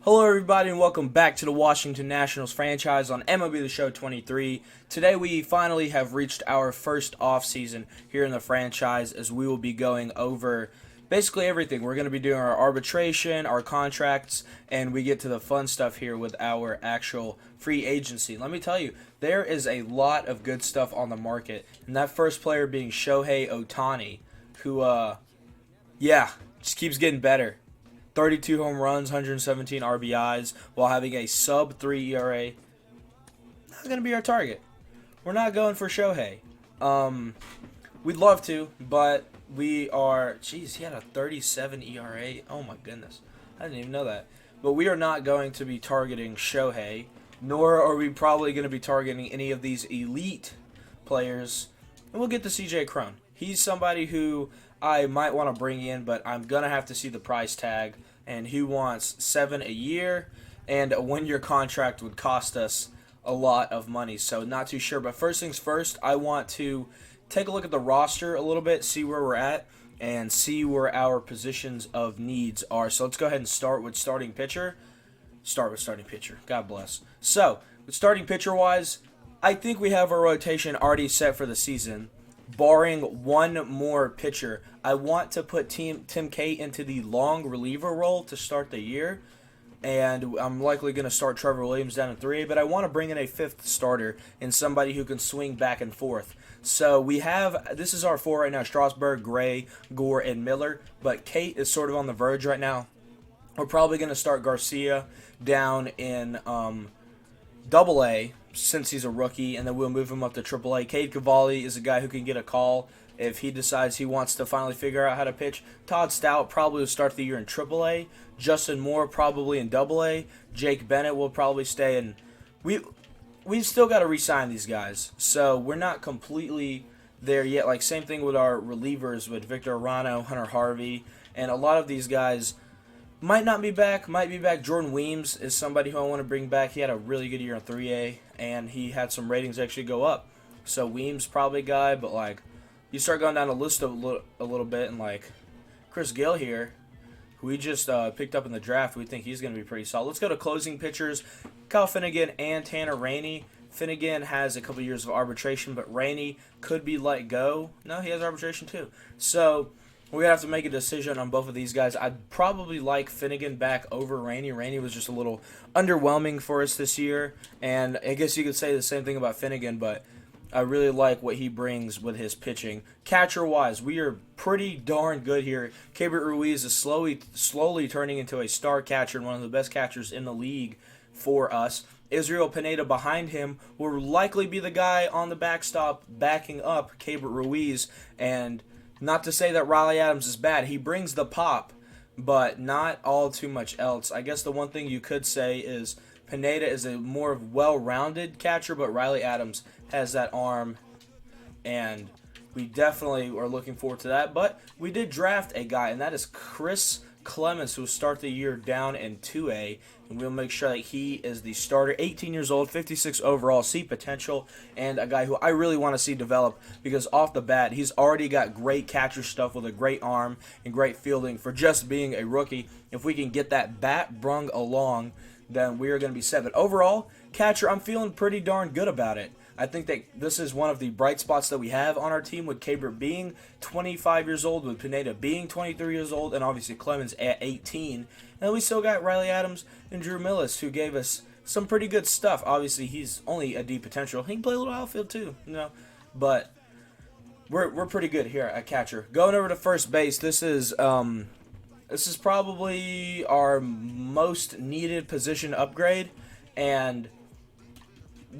Hello everybody and welcome back to the Washington Nationals franchise on MLB The Show 23. Today we finally have reached our first offseason here in the franchise as we will be going over basically everything. We're going to be doing our arbitration, our contracts, and we get to the fun stuff here with our actual free agency. Let me tell you, there is a lot of good stuff on the market, and that first player being Shohei Ohtani, who, just keeps getting better. 32 home runs, 117 RBIs, while having a sub-3 ERA. Not going to be our target. We're not going for Shohei. We'd love to, but we are... Jeez, he had a 37 ERA. Oh my goodness. I didn't even know that. But we are not going to be targeting Shohei, nor are we probably going to be targeting any of these elite players. And we'll get to CJ Cron. He's somebody who I might want to bring in, but I'm going to have to see the price tag, and he wants $7 a year, and a one-year contract would cost us a lot of money, so not too sure. But first things first, I want to take a look at the roster a little bit, see where we're at, and see where our positions of needs are. So let's go ahead and start with starting pitcher. God bless. So, with starting pitcher-wise, I think we have our rotation already set for the season. Barring one more pitcher, I want to put Tim K into the long reliever role to start the year, and I'm likely going to start Trevor Williams down in 3A, but I want to bring in a fifth starter and somebody who can swing back and forth. So we have, this is our 4 right now, Strasburg, Gray, Gore, and Miller, but Kate is sort of on the verge right now. We're probably going to start Garcia down in Double A, since he's a rookie, and then we'll move him up to AAA. Cade Cavalli is a guy who can get a call if he decides he wants to finally figure out how to pitch. Todd Stout probably will start the year in AAA. Justin Moore probably in AA. Jake Bennett will probably stay in. We've still got to re-sign these guys, so we're not completely there yet. Like, same thing with our relievers with Victor Arano, Hunter Harvey, and a lot of these guys might not be back, might be back. Jordan Weems is somebody who I want to bring back. He had a really good year in 3A, and he had some ratings actually go up. So Weems probably a guy, but like you start going down the list a little bit, and like Chris Gill here, who we just picked up in the draft, we think he's going to be pretty solid. Let's go to closing pitchers. Kyle Finnegan and Tanner Rainey. Finnegan has a couple years of arbitration, but Rainey could be let go. No, he has arbitration too. So we're going to have to make a decision on both of these guys. I'd probably like Finnegan back over Rainey. Rainey was just a little underwhelming for us this year, and I guess you could say the same thing about Finnegan, but I really like what he brings with his pitching. Catcher-wise, we are pretty darn good here. Keibert Ruiz is slowly turning into a star catcher and one of the best catchers in the league for us. Israel Pineda behind him will likely be the guy on the backstop backing up Keibert Ruiz, and not to say that Riley Adams is bad. He brings the pop, but not all too much else. I guess the one thing you could say is Pineda is a more well-rounded catcher, but Riley Adams has that arm, and we definitely are looking forward to that. But we did draft a guy, and that is Chris Clemens, who will start the year down in 2A, and we'll make sure that he is the starter. 18 years old, 56 overall, see potential, and a guy who I really want to see develop because off the bat, he's already got great catcher stuff with a great arm and great fielding for just being a rookie. If we can get that bat brung along, then we are going to be set. But overall, catcher, I'm feeling pretty darn good about it. I think that this is one of the bright spots that we have on our team with Keibert being 25 years old, with Pineda being 23 years old, and obviously Clemens at 18. And we still got Riley Adams and Drew Millis, who gave us some pretty good stuff. Obviously, he's only a D potential. He can play a little outfield too, but we're pretty good here at catcher. Going over to first base, this is probably our most needed position upgrade, and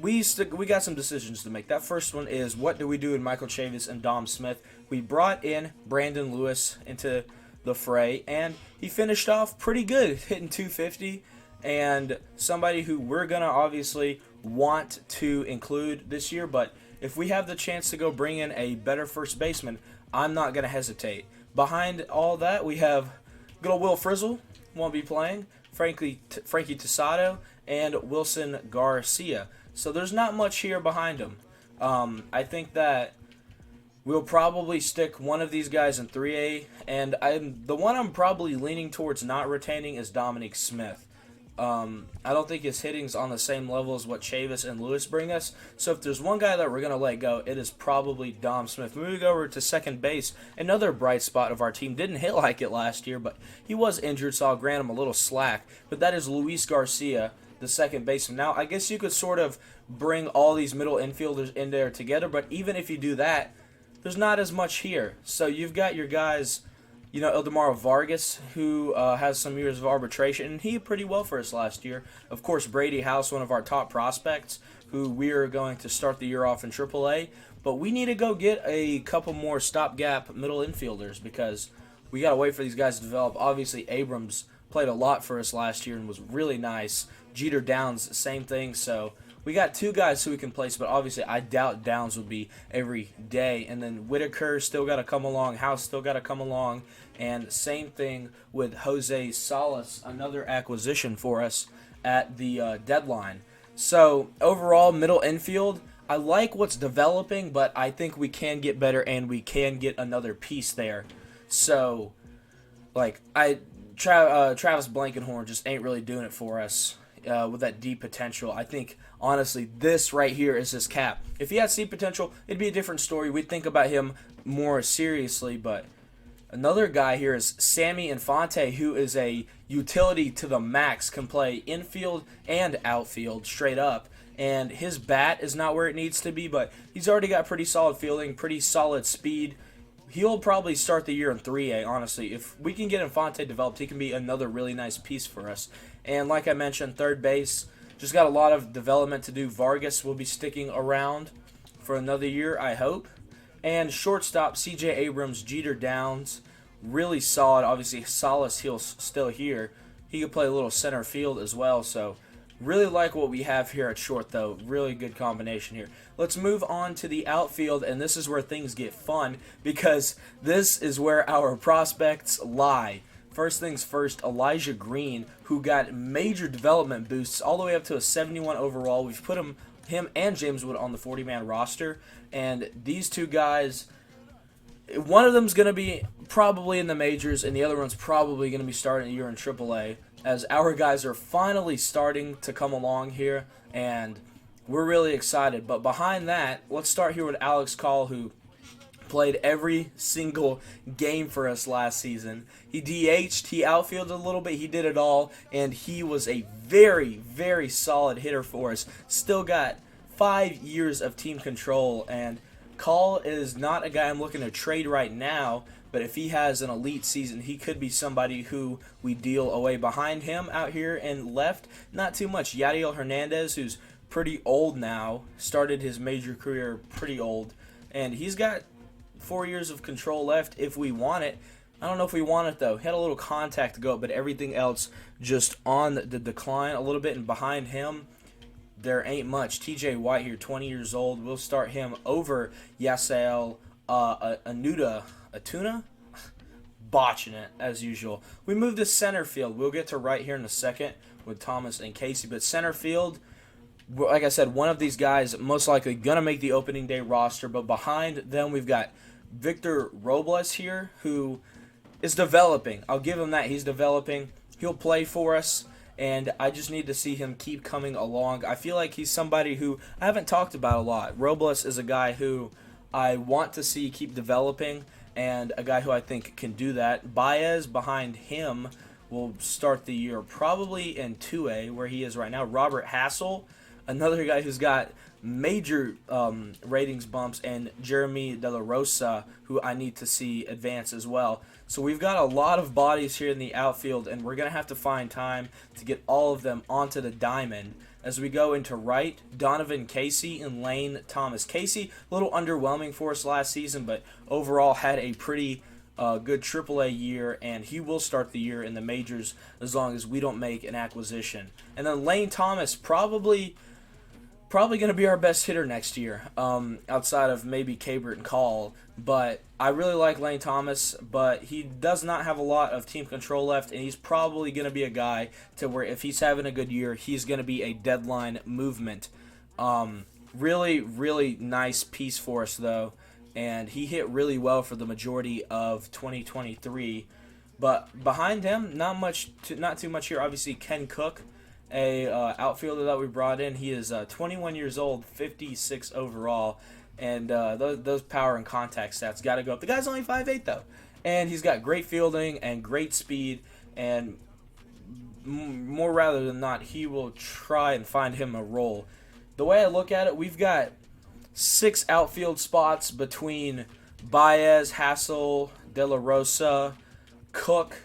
we got some decisions to make. That first one is, what do we do with Michael Chavis and Dom Smith? We brought in Brandon Lewis into the fray, and he finished off pretty good, hitting 250, and somebody who we're going to obviously want to include this year. But if we have the chance to go bring in a better first baseman, I'm not going to hesitate. Behind all that, we have good old Will Frizzle, won't be playing, Frankie Tosado, and Wilson Garcia. So there's not much here behind him. I think that we'll probably stick one of these guys in 3A, and the one I'm probably leaning towards not retaining is Dominic Smith. I don't think his hitting's on the same level as what Chavis and Lewis bring us. So if there's one guy that we're going to let go, it is probably Dom Smith. Moving over to second base, another bright spot of our team. Didn't hit like it last year, but he was injured, so I'll grant him a little slack. But that is Luis Garcia, the second baseman. Now, I guess you could sort of bring all these middle infielders in there together, but even if you do that, there's not as much here. So you've got your guys, Eldemaro Vargas, who has some years of arbitration, and he did pretty well for us last year. Of course, Brady House, one of our top prospects, who we are going to start the year off in AAA. But we need to go get a couple more stopgap middle infielders because we got to wait for these guys to develop. Obviously, Abrams played a lot for us last year and was really nice. Jeter Downs, same thing. So we got two guys who we can place, but obviously I doubt Downs will be every day. And then Whitaker still got to come along. House still got to come along. And same thing with Jose Salas, another acquisition for us at the deadline. So overall, middle infield, I like what's developing, but I think we can get better and we can get another piece there. So, Travis Blankenhorn just ain't really doing it for us with that deep potential. I think, honestly, this right here is his cap. If he had deep potential, it'd be a different story. We'd think about him more seriously, but another guy here is Sammy Infante, who is a utility to the max, can play infield and outfield straight up. And his bat is not where it needs to be, but he's already got pretty solid fielding, pretty solid speed. He'll probably start the year in 3A, honestly. If we can get Infante developed, he can be another really nice piece for us. And like I mentioned, third base, just got a lot of development to do. Vargas will be sticking around for another year, I hope. And shortstop, C.J. Abrams, Jeter Downs, really solid. Obviously, Salas Hill's still here. He could play a little center field as well, so really like what we have here at short, though. Really good combination here. Let's move on to the outfield, and this is where things get fun because this is where our prospects lie. First things first, Elijah Green, who got major development boosts all the way up to a 71 overall. We've put him and James Wood on the 40-man roster, and these two guys, one of them's going to be probably in the majors, and the other one's probably going to be starting a year in AAA, as our guys are finally starting to come along here, and we're really excited. But behind that, let's start here with Alex Call, who played every single game for us last season. He DH'd, he outfielded a little bit, he did it all, and he was a very, very solid hitter for us. Still got 5 years of team control, and Call is not a guy I'm looking to trade right now, but if he has an elite season, he could be somebody who we deal away. Behind him out here and left, not too much. Yadiel Hernandez, who's pretty old now, started his major career pretty old, and he's got 4 years of control left if we want it. I don't know if we want it, though. He had a little contact to go, but everything else just on the decline a little bit, and behind him, there ain't much. TJ White here, 20 years old. We'll start him over Yasiel Atuna? Botching it, as usual. We move to center field. We'll get to right here in a second with Thomas and Casey. But center field, like I said, one of these guys most likely going to make the opening day roster. But behind them, we've got Victor Robles here, who is developing. I'll give him that. He's developing. He'll play for us, and I just need to see him keep coming along. I feel like he's somebody who I haven't talked about a lot. Robles is a guy who I want to see keep developing, and a guy who I think can do that. Baez behind him will start the year probably in 2A, where he is right now. Robert Hassel, another guy who's got major ratings bumps, and Jeremy De La Rosa, who I need to see advance as well. So we've got a lot of bodies here in the outfield, and we're going to have to find time to get all of them onto the diamond. As we go into right, Donovan Casey and Lane Thomas. Casey, a little underwhelming for us last season, but overall had a pretty good AAA year, and he will start the year in the majors as long as we don't make an acquisition. And then Lane Thomas, probably going to be our best hitter next year, outside of maybe Cabert and Call. But I really like Lane Thomas, but he does not have a lot of team control left, and he's probably going to be a guy to where if he's having a good year, he's going to be a deadline movement. Really, really nice piece for us, though, and he hit really well for the majority of 2023. But behind him, not too much here. Obviously, Ken Cook, a outfielder that we brought in. He is 21 years old, 56 overall, and those power and contact stats got to go up. The guy's only 5'8", though, and he's got great fielding and great speed, and more rather than not, he will try and find him a role. The way I look at it, we've got 6 outfield spots between Baez, Hassel, De La Rosa, Cook,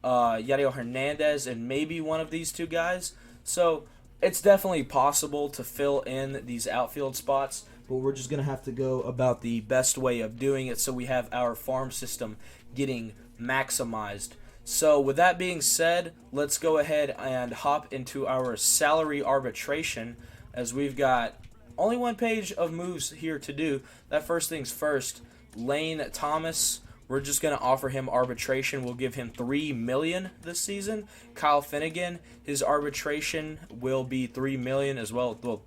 Yadiel Hernandez, and maybe one of these 2 guys. So it's definitely possible to fill in these outfield spots, but we're just going to have to go about the best way of doing it so we have our farm system getting maximized. So with that being said, let's go ahead and hop into our salary arbitration, as we've got only 1 page of moves here to do. That first things first, Lane Thomas, we're just going to offer him arbitration. We'll give him $3 million this season. Kyle Finnegan, his arbitration will be $3 million as well. Well,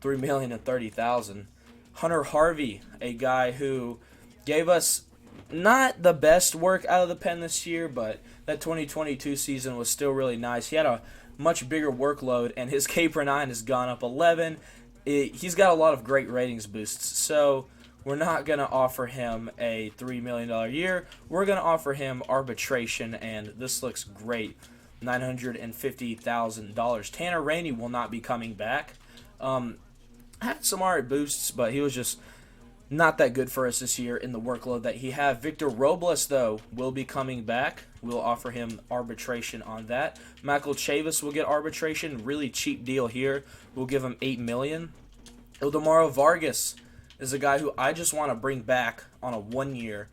$3,030,000. Hunter Harvey, a guy who gave us not the best work out of the pen this year, but that 2022 season was still really nice. He had a much bigger workload, and his K/9 has gone up 11. He's got a lot of great ratings boosts, so we're not going to offer him a $3 million a year. We're going to offer him arbitration, and this looks great, $950,000. Tanner Rainey will not be coming back. Had some alright boosts, but he was just not that good for us this year in the workload that he had. Victor Robles, though, will be coming back. We'll offer him arbitration on that. Michael Chavis will get arbitration. Really cheap deal here. We'll give him $8 million. Ildemaro Vargas is a guy who I just want to bring back on a 1 year,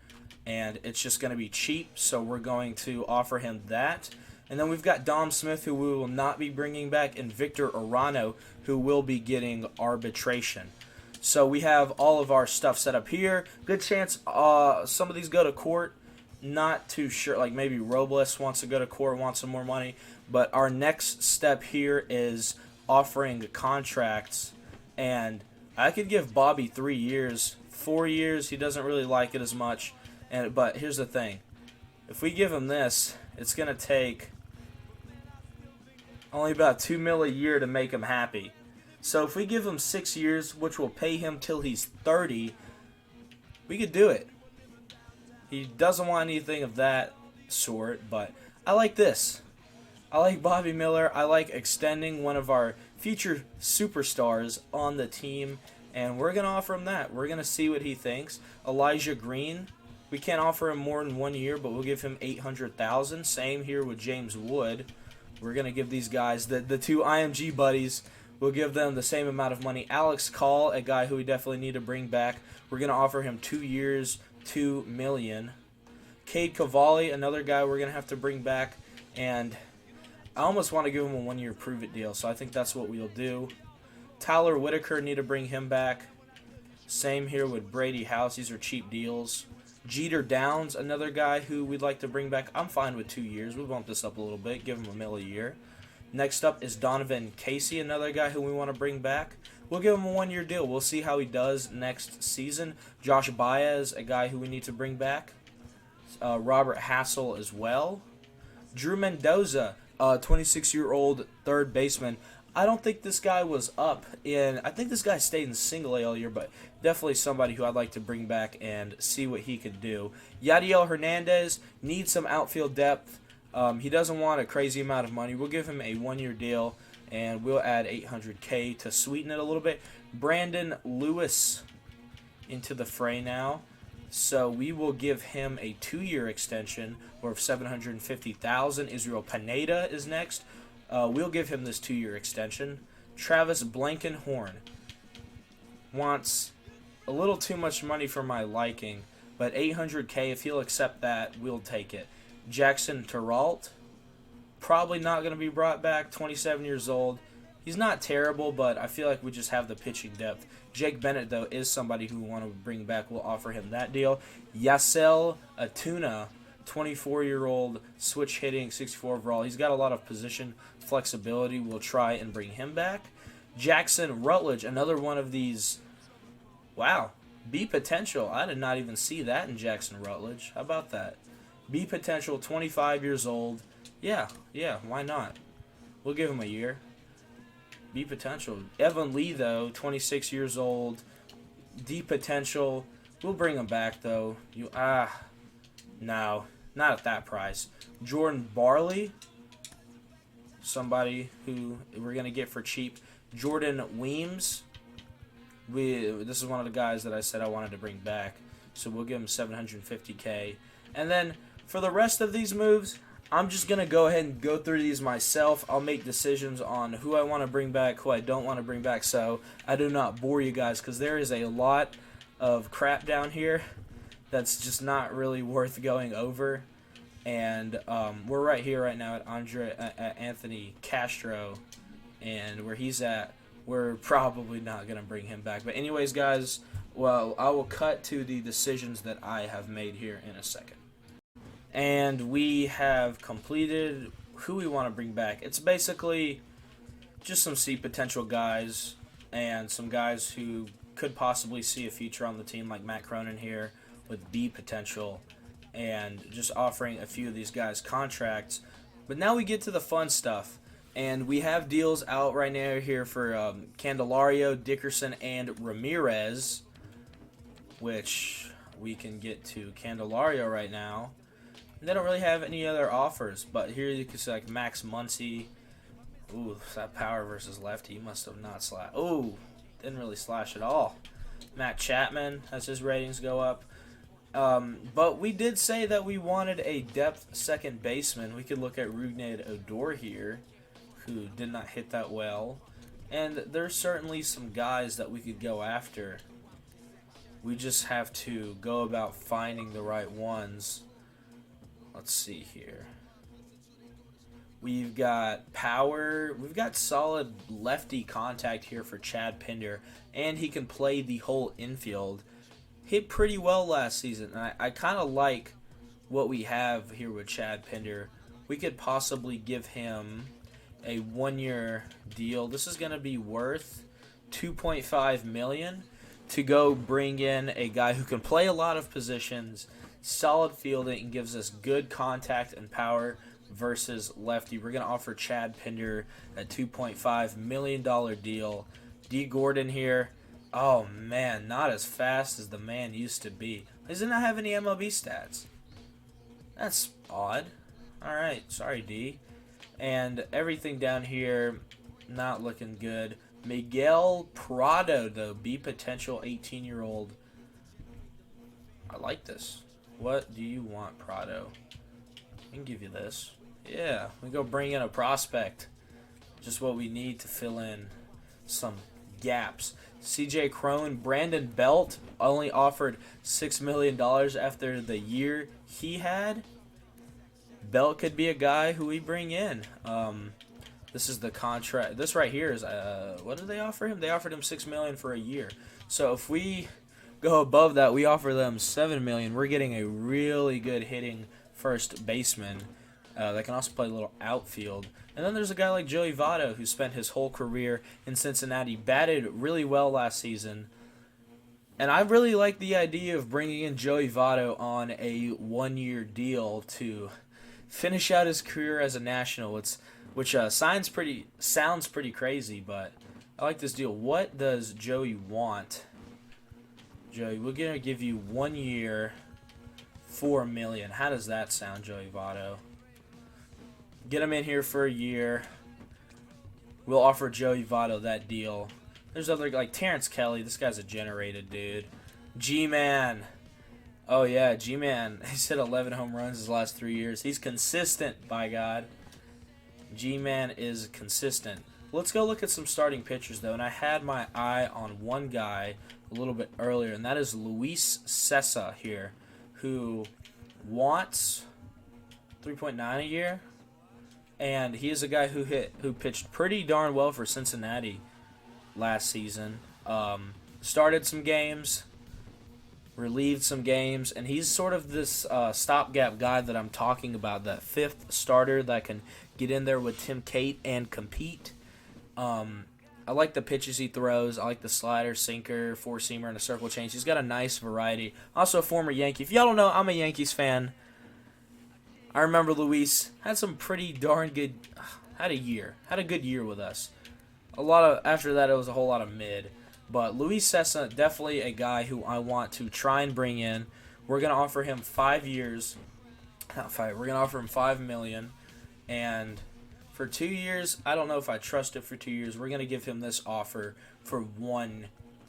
and it's just going to be cheap, so we're going to offer him that. And then we've got Dom Smith, who we will not be bringing back, and Victor Arano, who will be getting arbitration. So we have all of our stuff set up here. Good chance some of these go to court. Not too sure. Like maybe Robles wants to go to court, wants some more money. But our next step here is offering contracts. And I could give Bobby 3 years. 4 years, he doesn't really like it as much. But here's the thing. If we give him this, it's going to take only about $2 million a year to make him happy. So if we give him 6 years, which will pay him till he's 30, we could do it. He doesn't want anything of that sort, but I like this. I like Bobby Miller. I like extending one of our future superstars on the team, and we're going to offer him that. We're going to see what he thinks. Elijah Green, we can't offer him more than 1 year, but we'll give him $800,000. Same here with James Wood. We're going to give these guys, the 2 IMG buddies, we'll give them the same amount of money. Alex Call, a guy who we definitely need to bring back. We're going to offer him 2 years, $2 million. Cade Cavalli, another guy we're going to have to bring back. And I almost want to give him a 1 year prove-it deal, so I think that's what we'll do. Tyler Whitaker, need to bring him back. Same here with Brady House. These are cheap deals. Jeter Downs, another guy who we'd like to bring back. I'm fine with 2 years. We'll bump this up a little bit, give him $1 million a year. Next up is Donovan Casey, another guy who we want to bring back. We'll give him a 1 year deal. We'll see how he does next season. Josh Baez, a guy who we need to bring back. Robert Hassel as well. Drew Mendoza, 26-year-old third baseman. I don't think this guy was up in... I think this guy stayed in single A all year, but definitely somebody who I'd like to bring back and see what he could do. Yadiel Hernandez needs some outfield depth. He doesn't want a crazy amount of money. We'll give him a 1 year deal, and we'll add $800K to sweeten it a little bit. Brandon Lewis into the fray now. So we will give him a 2 year extension worth $750,000. Israel Pineda is next. We'll give him this 2 year extension. Travis Blankenhorn wants a little too much money for my liking, but $800K, if he'll accept that, we'll take it. Jackson Terrault, probably not going to be brought back, 27 years old. He's not terrible, but I feel like we just have the pitching depth. Jake Bennett, though, is somebody who we want to bring back. We'll offer him that deal. Yasel Atuna, 24-year-old, switch hitting, 64 overall. He's got a lot of position flexibility. We'll try and bring him back. Jackson Rutledge, another one of these. Wow, B potential. I did not even see that in Jackson Rutledge. How about that? B potential, 25 years old. Yeah, why not? We'll give him a year. B potential. Evan Lee, though, 26 years old. D potential. We'll bring him back, though. No, not at that price. Jordan Barley, somebody who we're going to get for cheap. Jordan Weems. This is one of the guys that I said I wanted to bring back. So we'll give him $750K. And then for the rest of these moves, I'm just going to go ahead and go through these myself. I'll make decisions on who I want to bring back, who I don't want to bring back, so I do not bore you guys, because there is a lot of crap down here that's just not really worth going over. And we're right here right now at Anthony Castro, and where he's at, we're probably not going to bring him back. But anyways, guys, well, I will cut to the decisions that I have made here in a second. And we have completed who we want to bring back. It's basically just some C potential guys and some guys who could possibly see a future on the team, like Matt Cronin here with B potential, and just offering a few of these guys contracts. But now we get to the fun stuff. And we have deals out right now here for Candelario, Dickerson, and Ramirez, which we can get to Candelario right now. They don't really have any other offers, but here you can see like Max Muncy. Ooh, that power versus lefty. He must have not slashed. Ooh, didn't really slash at all. Matt Chapman has his ratings go up. But we did say that we wanted a depth second baseman. We could look at Rougned Odor here, who did not hit that well. And there's certainly some guys that we could go after. We just have to go about finding the right ones. Let's see here. We've got power. We've got solid lefty contact here for Chad Pinder. And he can play the whole infield. Hit pretty well last season. And I kind of like what we have here with Chad Pinder. We could possibly give him a one-year deal. This is going to be worth $2.5 million to go bring in a guy who can play a lot of positions, solid fielding, and gives us good contact and power versus lefty. We're going to offer Chad Pinder a $2.5 million deal. D. Gordon here. Oh, man, not as fast as the man used to be. He does not have any MLB stats. That's odd. All right, sorry, D. And everything down here, not looking good. Miguel Prado, though, B potential 18-year-old. I like this. What do you want, Prado? I can give you this. Yeah, we go bring in a prospect. Just what we need to fill in some gaps. CJ Crone, Brandon Belt only offered $6 million after the year he had. Belt could be a guy who we bring in. This is the contract. This right here is what did they offer him? They offered him $6 million for a year. So if we go above that, we offer them $7 million. We're getting a really good hitting first baseman that can also play a little outfield. And then there's a guy like Joey Votto who spent his whole career in Cincinnati, batted really well last season. And I really like the idea of bringing in Joey Votto on a one-year deal to finish out his career as a National, which sounds pretty crazy, but I like this deal. What does Joey want? Joey, we're going to give you 1 year, $4 million. How does that sound, Joey Votto? Get him in here for a year. We'll offer Joey Votto that deal. There's other, like Terrence Kelly. This guy's a generated dude. G-Man. Oh, yeah, G-Man. He's hit 11 home runs his last 3 years. He's consistent, by God. G-Man is consistent. Let's go look at some starting pitchers, though. And I had my eye on one guy a little bit earlier, and that is Luis Cessa here, who wants 3.9 a year. And he is a guy who pitched pretty darn well for Cincinnati last season. Started some games, relieved some games, and he's sort of this stopgap guy that I'm talking about, that fifth starter that can get in there with Tim Cate and compete. I like the pitches he throws. I like the slider, sinker, four-seamer, and a circle change. He's got a nice variety. Also a former Yankee. If y'all don't know, I'm a Yankees fan. I remember Luis had some pretty darn good, had a good year with us. after that, it was a whole lot of mid. But Luis Sessa, definitely a guy who I want to try and bring in. We're gonna offer him 5 years. Not five. We're gonna offer him $5 million, and for 2 years, I don't know if I trust it for 2 years. We're gonna give him this offer for 1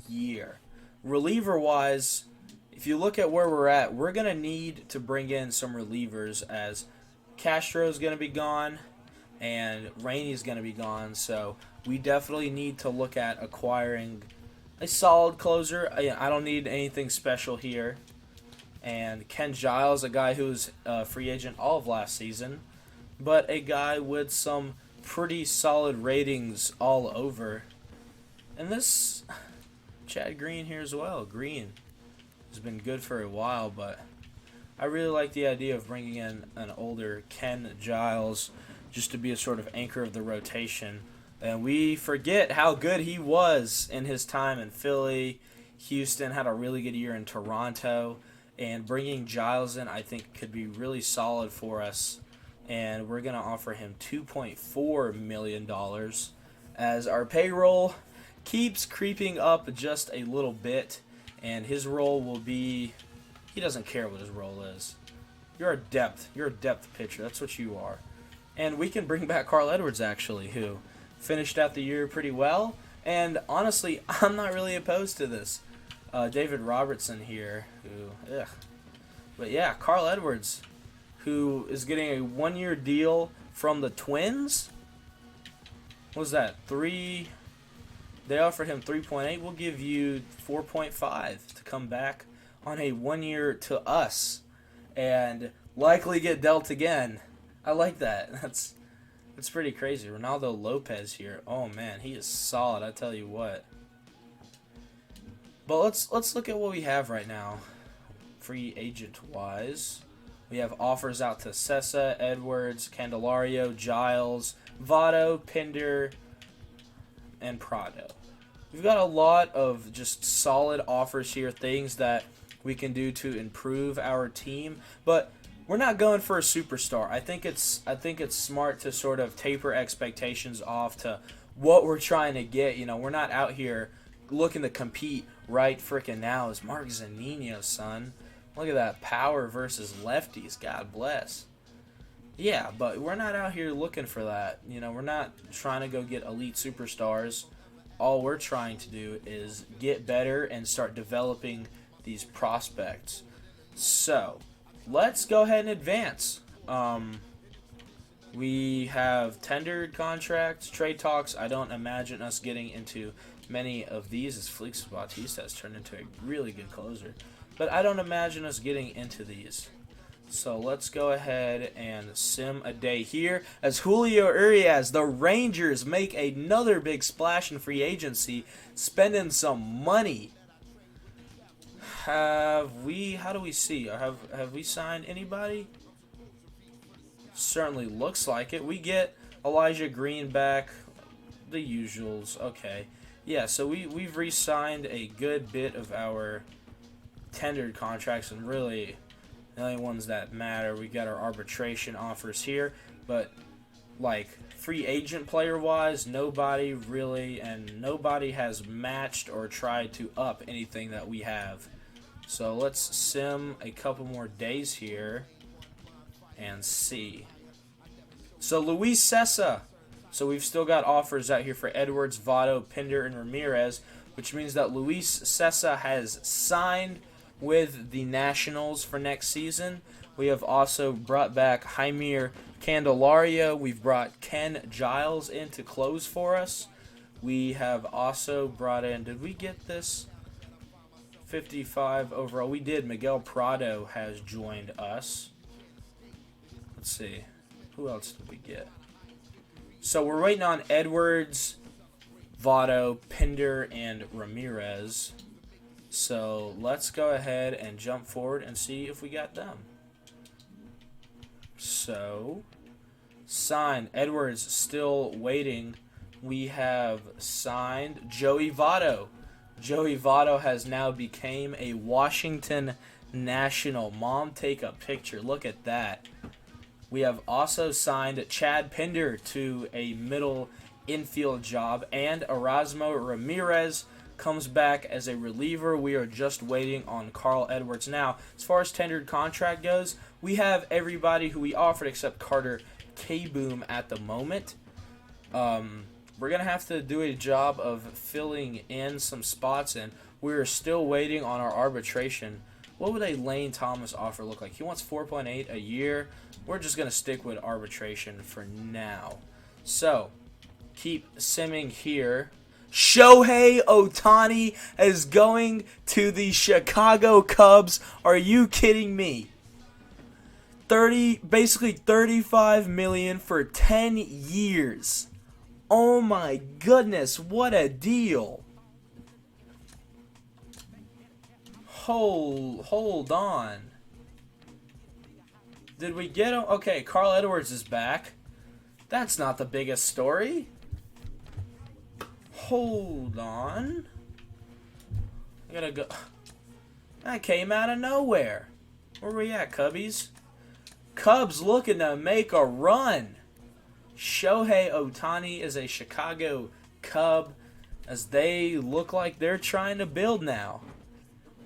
year. Reliever wise, if you look at where we're at, we're gonna need to bring in some relievers as Castro's gonna be gone and Rainey's gonna be gone. So we definitely need to look at acquiring a solid closer. I don't need anything special here. And Ken Giles, a guy who was a free agent all of last season, but a guy with some pretty solid ratings all over. And this Chad Green here as well. Green has been good for a while, but I really like the idea of bringing in an older Ken Giles just to be a sort of anchor of the rotation. And we forget how good he was in his time in Philly. Houston had a really good year in Toronto. And bringing Giles in, I think, could be really solid for us. And we're going to offer him $2.4 million as our payroll keeps creeping up just a little bit. And his role will be, he doesn't care what his role is. You're a depth pitcher. That's what you are. And we can bring back Carl Edwards, actually, who finished out the year pretty well. And honestly, I'm not really opposed to this. David Robertson here, but yeah, Carl Edwards, who is getting a 1-year deal from the Twins. What was that? They offered him 3.8. We'll give you 4.5 to come back on a 1-year to us, and likely get dealt again. I like that. That's pretty crazy. Ronaldo Lopez here. Oh man, he is solid. I tell you what. But let's look at what we have right now, free agent wise. We have offers out to Sessa, Edwards, Candelario, Giles, Votto, Pinder, and Prado. We've got a lot of just solid offers here, things that we can do to improve our team, but we're not going for a superstar. I think it's smart to sort of taper expectations off to what we're trying to get. You know, we're not out here looking to compete right frickin' now. Is Mark Zunino, son. Look at that power versus lefties. God bless. Yeah, but we're not out here looking for that. You know, we're not trying to go get elite superstars. All we're trying to do is get better and start developing these prospects. So, let's go ahead and advance. We have tendered contracts, trade talks. I don't imagine us getting into many of these, as Felix Bautista has turned into a really good closer. But I don't imagine us getting into these. So let's go ahead and sim a day here as Julio Urias, the Rangers, make another big splash in free agency, spending some money. How do we see? Have we signed anybody? Certainly looks like it. We get Elijah Green back, the usuals. Okay. Yeah, so we've re-signed a good bit of our tendered contracts, and really the only ones that matter. We got our arbitration offers here, but like free agent player wise, nobody really, and nobody has matched or tried to up anything that we have. So let's sim a couple more days here and see. So Luis Sessa. So we've still got offers out here for Edwards, Votto, Pinder, and Ramirez, which means that Luis Sessa has signed with the Nationals for next season. We have also brought back Jaime Candelario. We've brought Ken Giles in to close for us. We have also brought in, did we get this 55 overall? We did. Miguel Prado has joined us. Let's see. Who else did we get? So we're waiting on Edwards, Votto, Pinder, and Ramirez. So let's go ahead and jump forward and see if we got them. So, signed. Edwards still waiting. We have signed Joey Votto. Joey Votto has now became a Washington National. Mom, take a picture. Look at that. We have also signed Chad Pinder to a middle infield job. And Erasmo Ramirez comes back as a reliever. We are just waiting on Carl Edwards. Now, as far as tendered contract goes, we have everybody who we offered except Carter K-Boom at the moment. We're going to have to do a job of filling in some spots, and we're still waiting on our arbitration. What would a Lane Thomas offer look like? He wants 4.8 a year. We're just going to stick with arbitration for now. So, keep simming here. Shohei Ohtani is going to the Chicago Cubs. Are you kidding me? Basically $35 million for 10 years. Oh my goodness, what a deal. Hold on. Did we get him? Okay, Carl Edwards is back. That's not the biggest story. Hold on. I gotta go. That came out of nowhere. Where we at, Cubbies? Cubs looking to make a run. Shohei Ohtani is a Chicago Cub, as they look like they're trying to build now.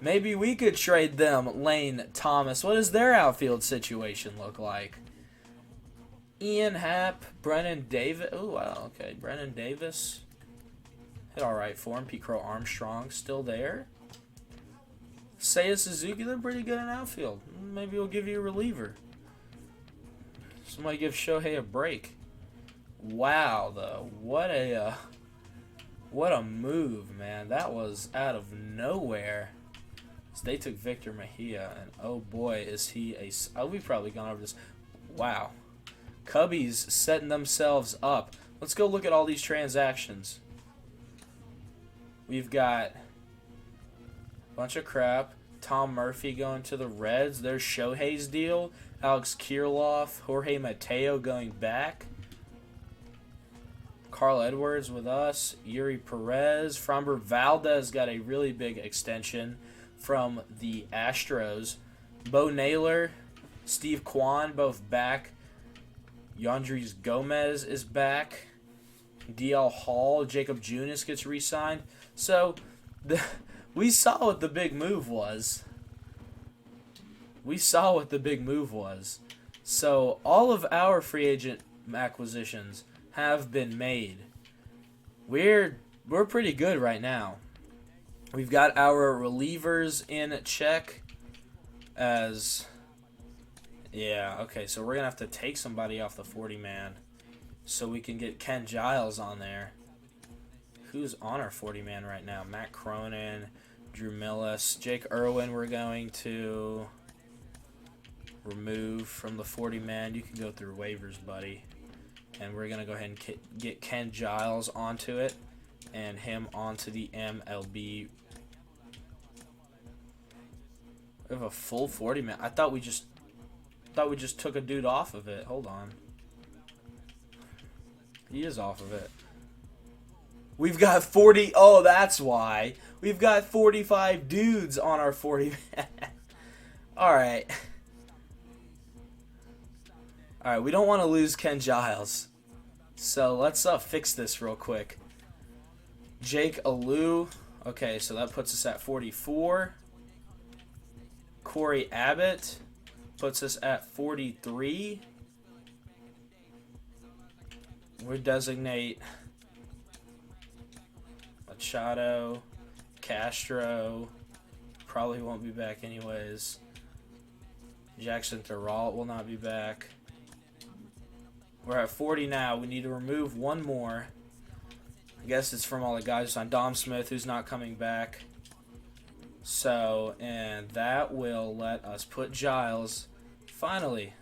Maybe we could trade them Lane Thomas. What does their outfield situation look like? Ian Happ, Brennan Davis. Oh, wow, okay. Brennan Davis. Hit all right for him. Pete Crow Armstrong still there. Seiya Suzuki, they're pretty good in outfield. Maybe we'll give you a reliever. Somebody give Shohei a break. Wow, though. What a move, man. That was out of nowhere. So they took Victor Mejia, and oh boy, is he a... Oh, we've probably gone over this. Wow. Cubbies setting themselves up. Let's go look at all these transactions. We've got a bunch of crap. Tom Murphy going to the Reds. There's Shohei's deal. Alex Kirilloff, Jorge Mateo going back. Carl Edwards with us. Yuri Perez. Framber Valdez got a really big extension from the Astros. Bo Naylor, Steve Kwan, both back. Yandris Gomez is back. DL Hall, Jacob Junis gets re-signed. So, we saw what the big move was. So, all of our free agent acquisitions have been made. We're pretty good right now. We've got our relievers in check as... Yeah, okay, so we're going to have to take somebody off the 40-man so we can get Ken Giles on there. Who's on our 40-man right now? Matt Cronin, Drew Millis, Jake Irwin we're going to remove from the 40-man. You can go through waivers, buddy. And we're going to go ahead and get Ken Giles onto it and him onto the MLB. We have a full 40-man. I thought we just took a dude off of it. Hold on. He is off of it. We've got 40. Oh, that's why. We've got 45 dudes on our 40-man. All right. All right, we don't want to lose Ken Giles. So let's fix this real quick. Jake Alou. Okay, so that puts us at 44. Corey Abbott puts us at 43. We designate Machado, Castro. Probably won't be back anyways. Jackson Terrell will not be back. We're at 40 now. We need to remove one more. I guess it's from all the guys on Dom Smith, who's not coming back. So, and that will let us put Giles finally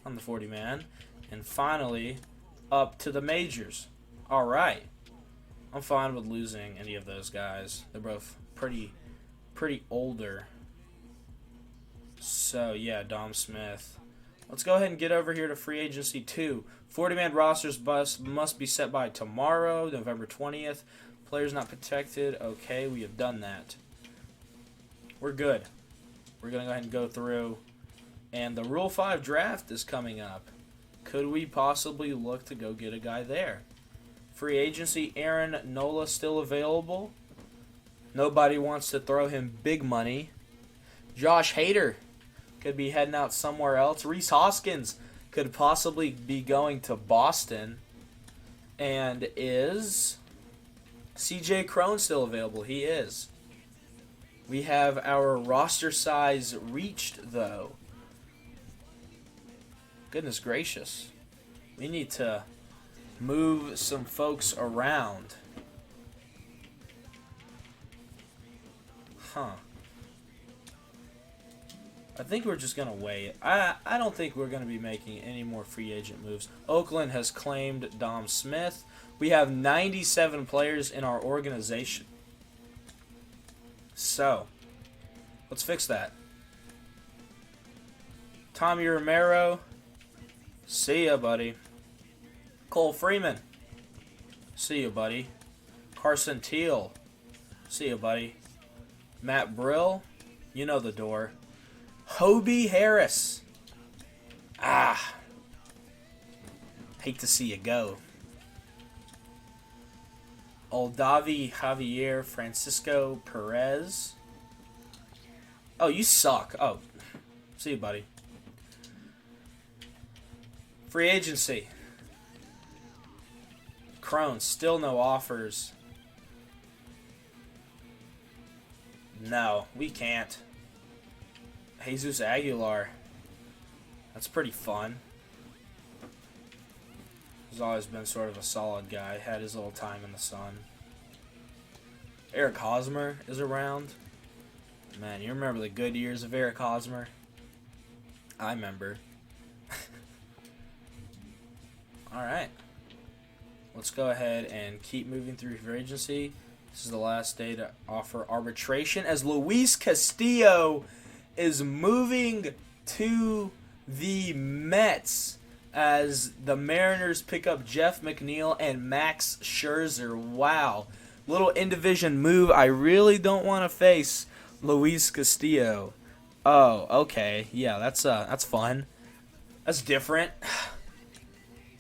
on the 40-man and finally up to the majors. All right. I'm fine with losing any of those guys. They're both pretty older. So, yeah, Dom Smith. Let's go ahead and get over here to free agency 2. 40-man rosters must be set by tomorrow, November 20th. Players not protected. Okay, we have done that. We're good. We're going to go ahead and go through. And the Rule 5 draft is coming up. Could we possibly look to go get a guy there? Free agency, Aaron Nola still available. Nobody wants to throw him big money. Josh Hader could be heading out somewhere else. Reese Hoskins could possibly be going to Boston. And is CJ Crone still available? He is. We have our roster size reached, though. Goodness gracious. We need to move some folks around. Huh. I think we're just going to wait. I don't think we're going to be making any more free agent moves. Oakland has claimed Dom Smith. We have 97 players in our organization. So, let's fix that. Tommy Romero. See ya, buddy. Cole Freeman. See ya, buddy. Carson Teal. See ya, buddy. Matt Brill. You know the door. Hobie Harris. Hate to see you go. Oldavi Javier Francisco Perez. Oh, you suck. Oh, see you, buddy. Free agency. Crone, still no offers. No, we can't. Jesus Aguilar. That's pretty fun. He's always been sort of a solid guy. Had his little time in the sun. Eric Hosmer is around. Man, you remember the good years of Eric Hosmer? I remember. Alright. Let's go ahead and keep moving through free agency. This is the last day to offer arbitration as Luis Castillo is moving to the Mets as the Mariners pick up Jeff McNeil and Max Scherzer. Wow. Little in-division move. I really don't want to face Luis Castillo. Oh, okay. Yeah, that's fun. That's different.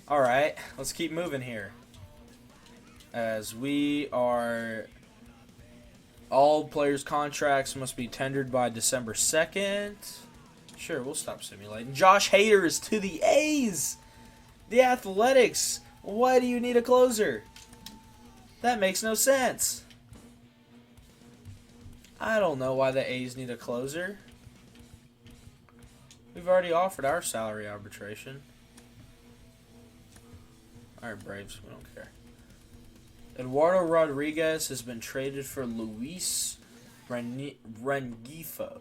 All right, let's keep moving here. As we are... All players' contracts must be tendered by December 2nd. Sure, we'll stop simulating. Josh Hader is to the A's. The Athletics. Why do you need a closer? That makes no sense. I don't know why the A's need a closer. We've already offered our salary arbitration. Alright, Braves, we don't care. Eduardo Rodriguez has been traded for Luis Rengifo.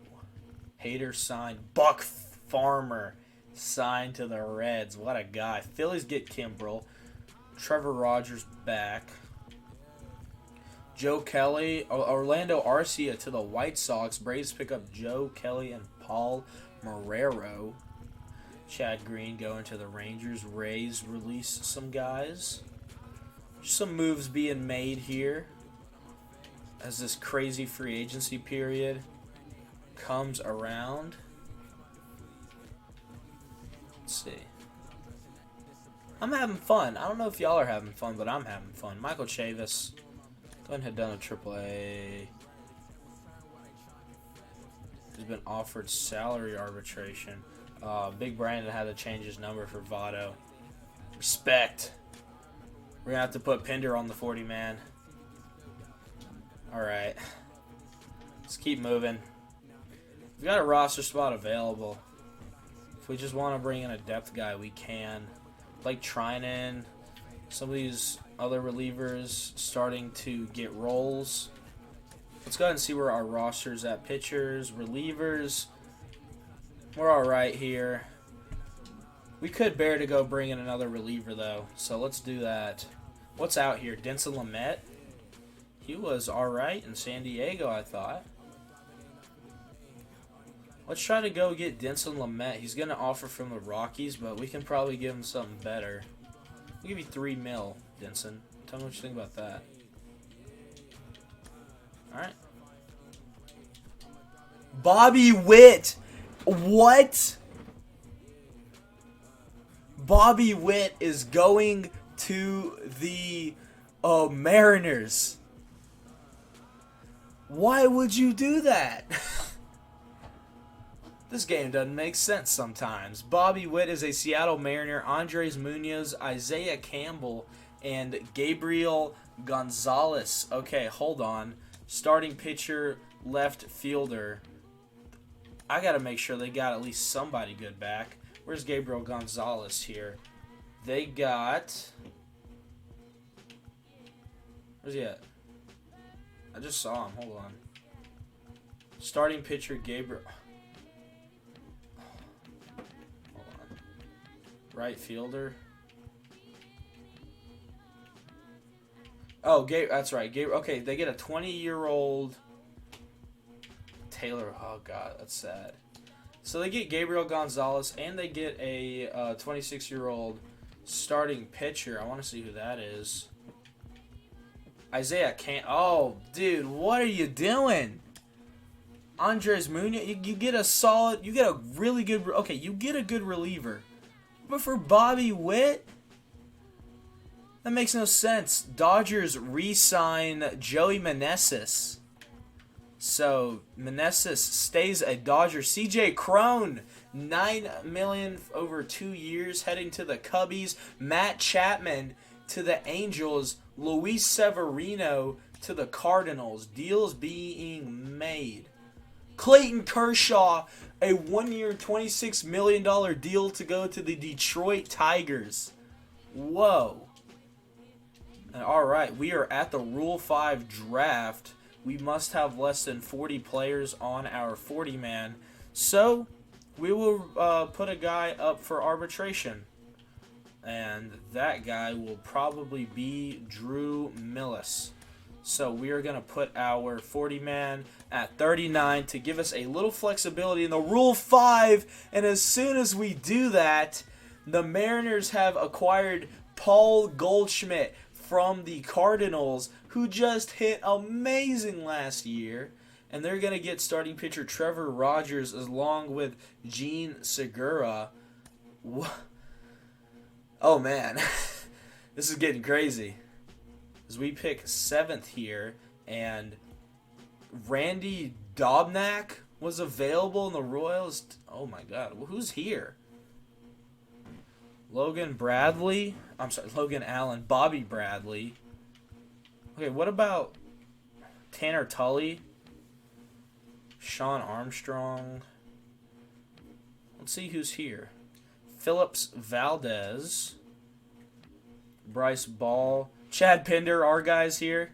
Hader signed. Buck Farmer signed to the Reds. What a guy. Phillies get Kimbrel. Trevor Rogers back. Joe Kelly. Orlando Arcia to the White Sox. Braves pick up Joe Kelly and Paul Marrero. Chad Green going to the Rangers. Rays release some guys. Some moves being made here as this crazy free agency period comes around. Let's see. I'm having fun. I don't know if y'all are having fun, but I'm having fun. Michael Chavis. Go ahead and head down to AAA. He's been offered salary arbitration. Big Brandon had to change his number for Votto. Respect. We're going to have to put Pinder on the 40-man. Alright. Let's keep moving. We've got a roster spot available. If we just want to bring in a depth guy, we can. Like Trinan, some of these other relievers starting to get roles. Let's go ahead and see where our roster's at. Pitchers, relievers. We're alright here. We could bear to go bring in another reliever, though. So let's do that. What's out here? Denson Lamet. He was alright in San Diego, I thought. Let's try to go get Denson Lamet. He's going to offer from the Rockies, but we can probably give him something better. I'll give you $3 million, Denson. Tell me what you think about that. Alright. Bobby Witt. What? Bobby Witt is going to the Oh, Mariners. Why would you do that? This game doesn't make sense sometimes. Bobby Witt is a Seattle Mariner. Andres Munoz, Isaiah Campbell, and Gabriel Gonzalez. Okay, hold on. Starting pitcher, left fielder. I got to make sure they got at least somebody good back. Where's Gabriel Gonzalez here? They got... Where's he at? I just saw him. Hold on. Starting pitcher, Gabriel... Hold on. Right fielder. Oh, that's right. Gabriel. Okay, they get a 20-year-old... Taylor, oh god, that's sad. So they get Gabriel Gonzalez and they get a 26-year-old starting pitcher. I want to see who that is. Isaiah can't. Oh, dude, what are you doing? Andres Munoz, you get a solid, you get a really good. Okay, you get a good reliever, but for Bobby Witt, that makes no sense. Dodgers re-sign Joey Meneses. So Meneses stays a Dodger. CJ Cron, $9 million over 2 years, heading to the Cubbies. Matt Chapman to the Angels. Luis Severino to the Cardinals. Deals being made. Clayton Kershaw, a 1-year, $26 million deal to go to the Detroit Tigers. Whoa. All right, we are at the Rule 5 draft. We must have less than 40 players on our 40-man. So, we will put a guy up for arbitration. And that guy will probably be Drew Millis. So, we are going to put our 40-man at 39 to give us a little flexibility in the Rule 5. And as soon as we do that, the Mariners have acquired Paul Goldschmidt from the Cardinals, who just hit amazing last year. And they're going to get starting pitcher Trevor Rogers along with Gene Segura. Oh, man. This is getting crazy. As we pick 7th here, and Randy Dobnak was available in the Royals. Oh, my God. Well, who's here? Logan Allen, Bobby Bradley. Okay, what about Tanner Tully? Sean Armstrong. Let's see who's here. Phillips Valdez. Bryce Ball. Chad Pinder, our guy's here.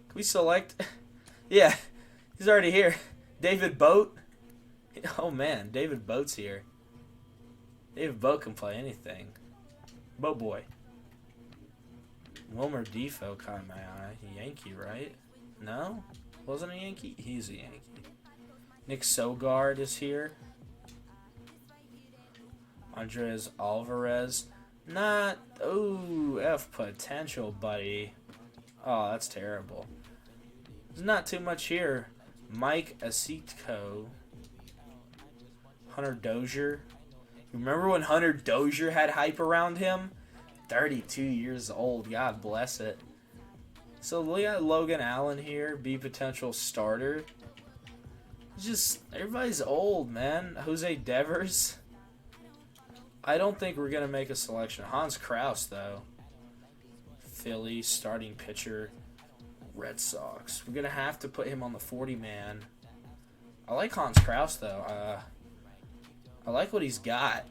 Can we select? Yeah, he's already here. David Boat. Oh, man, David Boat's here. David Boat can play anything. Boat boy. Wilmer Defoe caught my eye. Yankee, right? No? Wasn't a Yankee? He's a Yankee. Nick Sogard is here. Andres Alvarez. Not... Ooh, F potential, buddy. Oh, that's terrible. There's not too much here. Mike Acitco. Hunter Dozier. Remember when Hunter Dozier had hype around him? 32 years old. God bless it. So we got Logan Allen here. Be potential starter. Just, everybody's old, man. Jose Devers. I don't think we're going to make a selection. Hans Kraus, though. Philly, starting pitcher. Red Sox. We're going to have to put him on the 40-man. I like Hans Kraus, though. I like what he's got.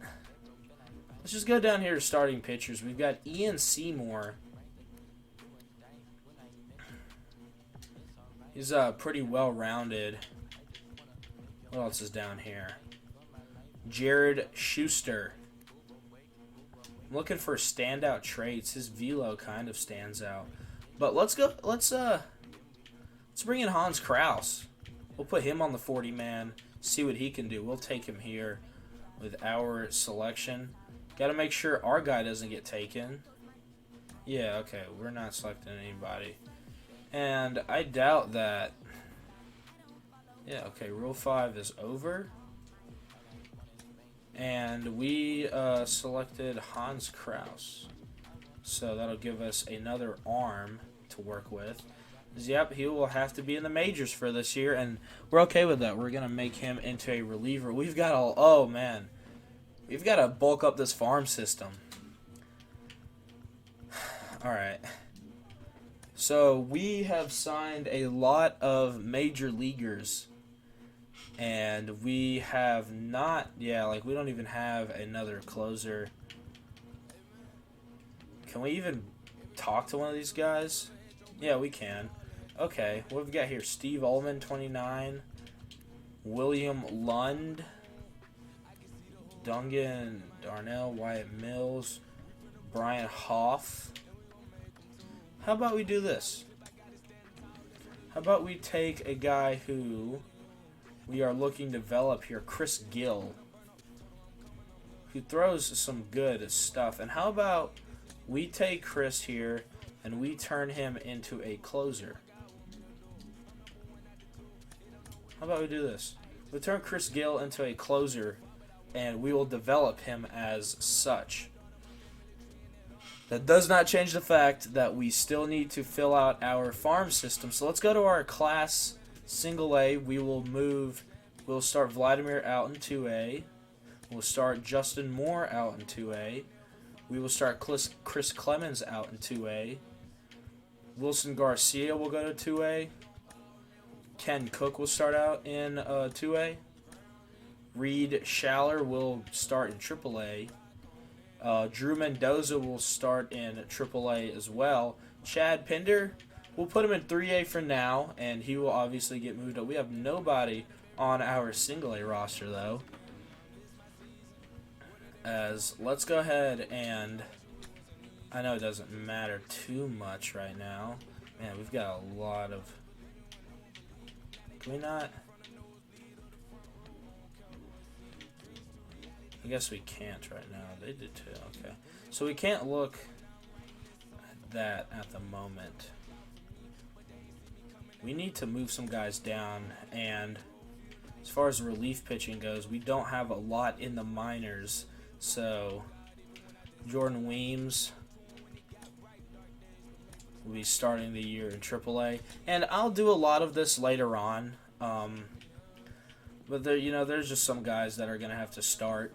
Let's just go down here to starting pitchers. We've got Ian Seymour. He's pretty well-rounded. What else is down here? Jared Schuster. I'm looking for standout traits. His velo kind of stands out. But let's bring in Hans Kraus. We'll put him on the 40-man. See what he can do. We'll take him here with our selection. Got to make sure our guy doesn't get taken. Yeah, okay. We're not selecting anybody. And I doubt that. Yeah, okay. Rule 5 is over. And we selected Hans Kraus. So that'll give us another arm to work with. Yep, he will have to be in the majors for this year, and we're okay with that. We're going to make him into a reliever. We've got to, oh man, we've got to bulk up this farm system. All right. So we have signed a lot of major leaguers, and we have not, yeah, like we don't even have another closer. Can we even talk to one of these guys? Yeah, we can. Okay, what have we got here? Steve Ullman, 29. William Lund. Dungan Darnell, Wyatt Mills. Brian Hoff. How about we do this? How about we take a guy who we are looking to develop here, Chris Gill, who throws some good stuff. And how about we take Chris here and we turn him into a closer? How about we do this? We'll turn Chris Gill into a closer, and we will develop him as such. That does not change the fact that we still need to fill out our farm system. So let's go to our class single A. We'll start Vladimir out in 2A. We'll start Justin Moore out in 2A. We will start Chris Clemens out in 2A. Wilson Garcia will go to 2A. Ken Cook will start out in 2A. Reed Schaller will start in AAA. Drew Mendoza will start in AAA as well. Chad Pinder, we'll put him in 3A for now, and he will obviously get moved up. We have nobody on our single A roster, though. Let's go ahead and, I know it doesn't matter too much right now. Man, we've got a lot of, can we not? I guess we can't right now. They did too. Okay. So we can't look at that at the moment. We need to move some guys down, and as far as relief pitching goes, we don't have a lot in the minors. So Jordan Weems will be starting the year in AAA, and I'll do a lot of this later on. But there, there's just some guys that are gonna have to start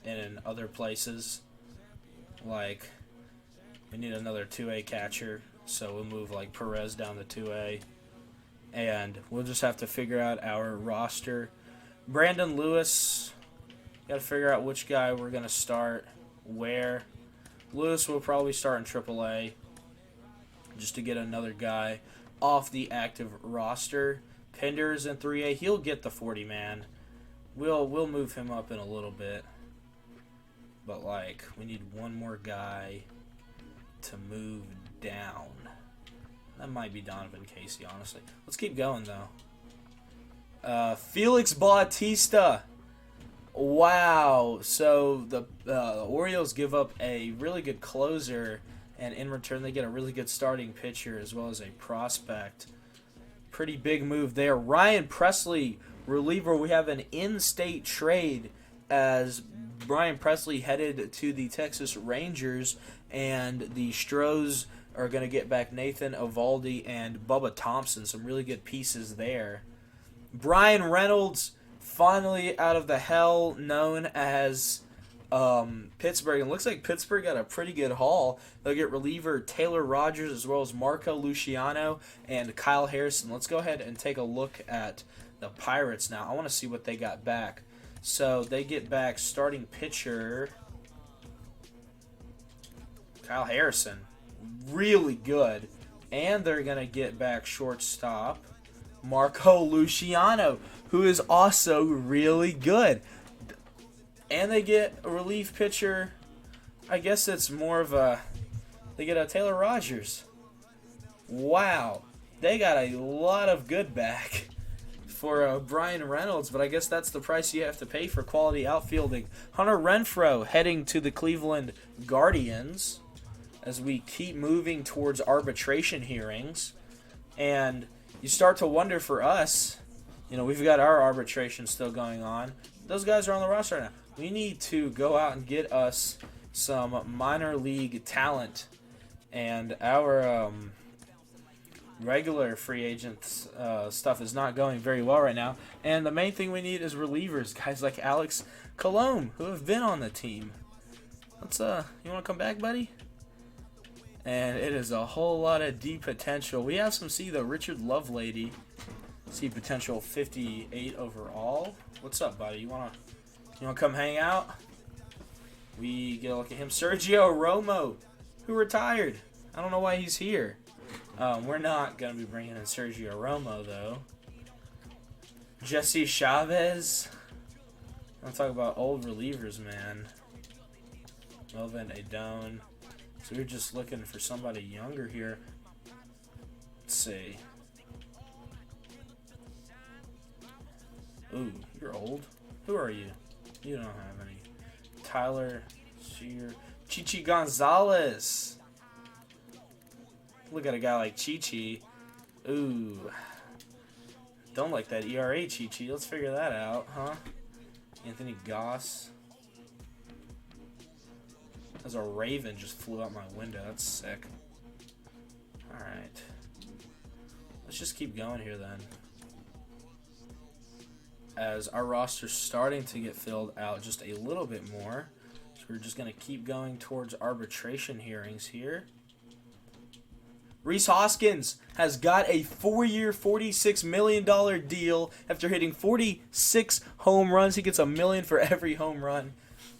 in other places. Like, we need another 2A catcher, so we'll move like Perez down to 2A, and we'll just have to figure out our roster. Brandon Lewis, got to figure out which guy we're gonna start where. Lewis will probably start in AAA, just to get another guy off the active roster. Pinder's in 3A. He'll get the 40-man. We'll move him up in a little bit. But, like, we need one more guy to move down. That might be Donovan Casey, honestly. Let's keep going, though. Felix Bautista. Wow. So, the Orioles give up a really good closer, and in return they get a really good starting pitcher as well as a prospect. Pretty big move there. Ryan Presley, reliever. We have an in-state trade as Brian Presley headed to the Texas Rangers, and the Stros are going to get back Nathan Eovaldi and Bubba Thompson. Some really good pieces there. Brian Reynolds, finally out of the hell known as Pittsburgh. It looks like Pittsburgh got a pretty good haul. They'll get reliever Taylor Rogers as well as Marco Luciano and Kyle Harrison. Let's go ahead and take a look at the Pirates now. I want to see what they got back. So they get back starting pitcher Kyle Harrison. Really good. And they're going to get back shortstop Marco Luciano, who is also really good. And they get a relief pitcher. I guess it's more of a, they get a Taylor Rogers. Wow. They got a lot of good back for Brian Reynolds, but I guess that's the price you have to pay for quality outfielding. Hunter Renfroe heading to the Cleveland Guardians as we keep moving towards arbitration hearings. And you start to wonder for us, we've got our arbitration still going on. Those guys are on the roster right now. We need to go out and get us some minor league talent And our regular free agents stuff is not going very well right now. And the main thing we need is relievers, guys like Alex Colomb, who have been on the team. Let's you want to come back, buddy? And it is a whole lot of D potential. We have some C though. Richard Lovelady, C potential 58 overall. What's up, buddy? You wanna come hang out? We get a look at him. Sergio Romo, who retired. I don't know why he's here. We're not gonna be bringing in Sergio Romo though. Jesse Chavez. I'm talking about old relievers, man. Melvin Adone. So we're just looking for somebody younger here. Let's see. Ooh, you're old. Who are you? You don't have any. Tyler Shear. Chichi Gonzalez. Look at a guy like Chichi. Ooh. Don't like that ERA, Chichi. Let's figure that out, huh? Anthony Goss. As a raven just flew out my window. That's sick. Alright. Let's just keep going here then. As our roster's starting to get filled out just a little bit more. So we're just going to keep going towards arbitration hearings here. Rhys Hoskins has got a 4-year, $46 million deal. After hitting 46 home runs, he gets $1 million for every home run.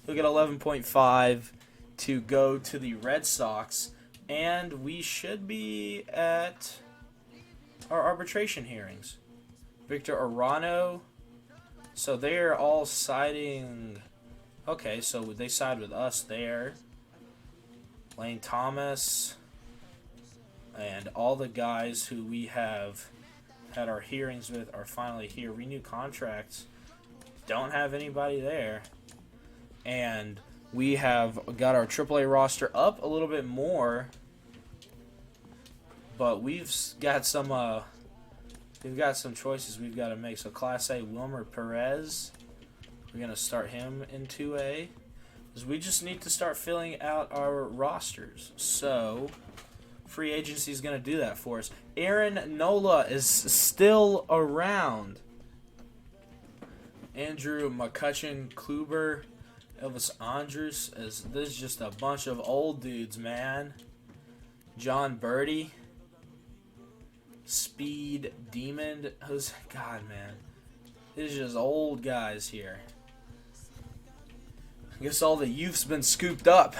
He'll get 11.5 to go to the Red Sox. And we should be at our arbitration hearings. Victor Arano. So they're all siding. Okay, so they side with us there. Lane Thomas. And all the guys who we have had our hearings with are finally here. Renew contracts. Don't have anybody there. And we have got our AAA roster up a little bit more. But we've got some choices we've got to make. So Class A, Wilmer Perez. We're going to start him in 2A. Because we just need to start filling out our rosters. So free agency is going to do that for us. Aaron Nola is still around. Andrew McCutcheon, Kluber, Elvis Andrus. This is just a bunch of old dudes, man. John Birdie. Speed Demon. God, man. This is just old guys here. I guess all the youth's been scooped up.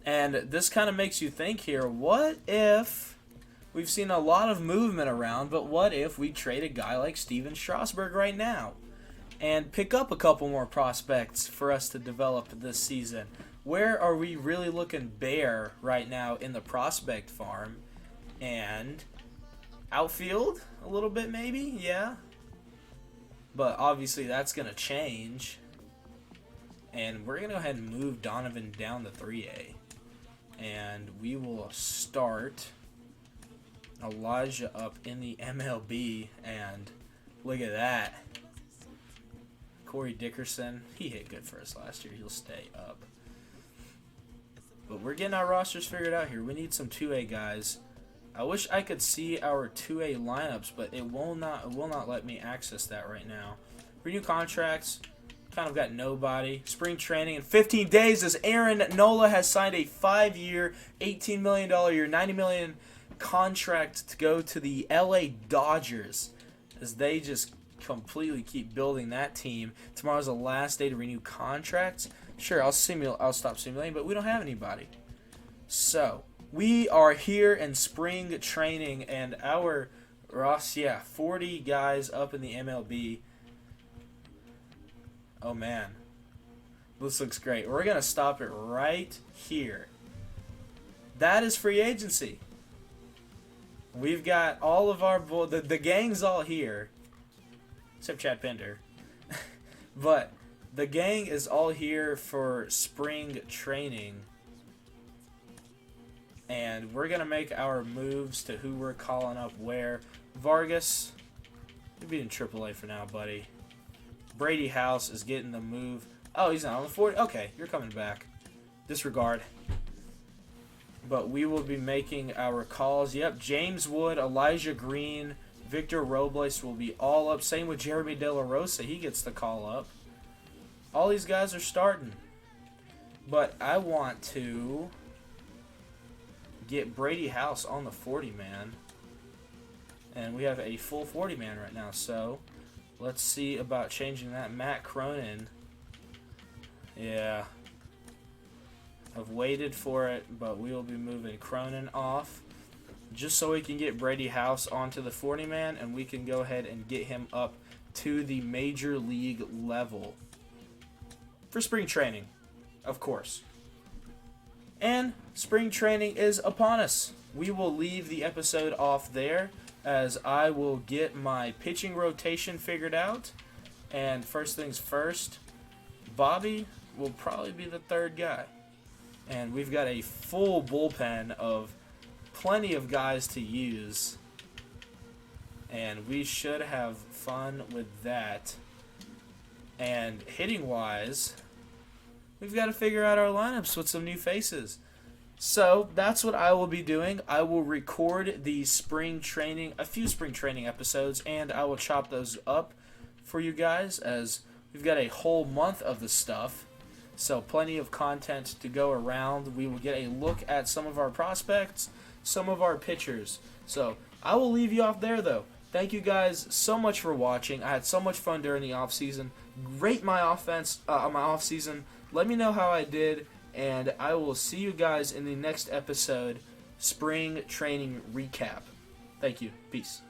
And this kind of makes you think here, what if we've seen a lot of movement around, but what if we trade a guy like Steven Strasburg right now and pick up a couple more prospects for us to develop this season? Where are we really looking bare right now in the prospect farm? And outfield a little bit maybe, yeah. But obviously that's going to change. And we're going to go ahead and move Donovan down to 3A. And we will start Elijah up in the MLB. And look at that. Corey Dickerson. He hit good for us last year. He'll stay up. But we're getting our rosters figured out here. We need some 2A guys. I wish I could see our 2A lineups, but it will not let me access that right now. Renew contracts. Kind of got nobody. Spring training in 15 days as Aaron Nola has signed a 5-year, $18 million year, $90 million contract to go to the LA Dodgers as they just completely keep building that team. Tomorrow's the last day to renew contracts. Sure, I'll stop simulating, but we don't have anybody. So we are here in spring training, and our Ross, 40 guys up in the MLB. Oh, man. This looks great. We're going to stop it right here. That is free agency. We've got all of our... The gang's all here. Except Chad Pender. But the gang is all here for spring training. And we're going to make our moves to who we're calling up where. Vargas, you'll be in AAA for now, buddy. Brady House is getting the move. Oh, he's not on the 40. Okay, you're coming back. Disregard. but we will be making our calls. Yep, James Wood, Elijah Green, Victor Robles will be all up. Same with Jeremy De La Rosa. He gets the call up. All these guys are starting. But I want to get Brady House on the 40-man. And we have a full 40-man right now. So let's see about changing that. Matt Cronin. Yeah. I've waited for it, but we will be moving Cronin off just so we can get Brady House onto the 40-man, and we can go ahead and get him up to the major league level for spring training, of course. And spring training is upon us. We will leave the episode off there as I will get my pitching rotation figured out. And first things first, Bobby will probably be the third guy. And we've got a full bullpen of plenty of guys to use. And we should have fun with that. And hitting-wise, we've got to figure out our lineups with some new faces. So that's what I will be doing. I will record the spring training, a few spring training episodes, and I will chop those up for you guys as we've got a whole month of the stuff. So plenty of content to go around. We will get a look at some of our prospects, some of our pitchers. So I will leave you off there, though. Thank you guys so much for watching. I had so much fun during the offseason. Rate my offense on my offseason. Let me know how I did, and I will see you guys in the next episode, Spring Training Recap. Thank you. Peace.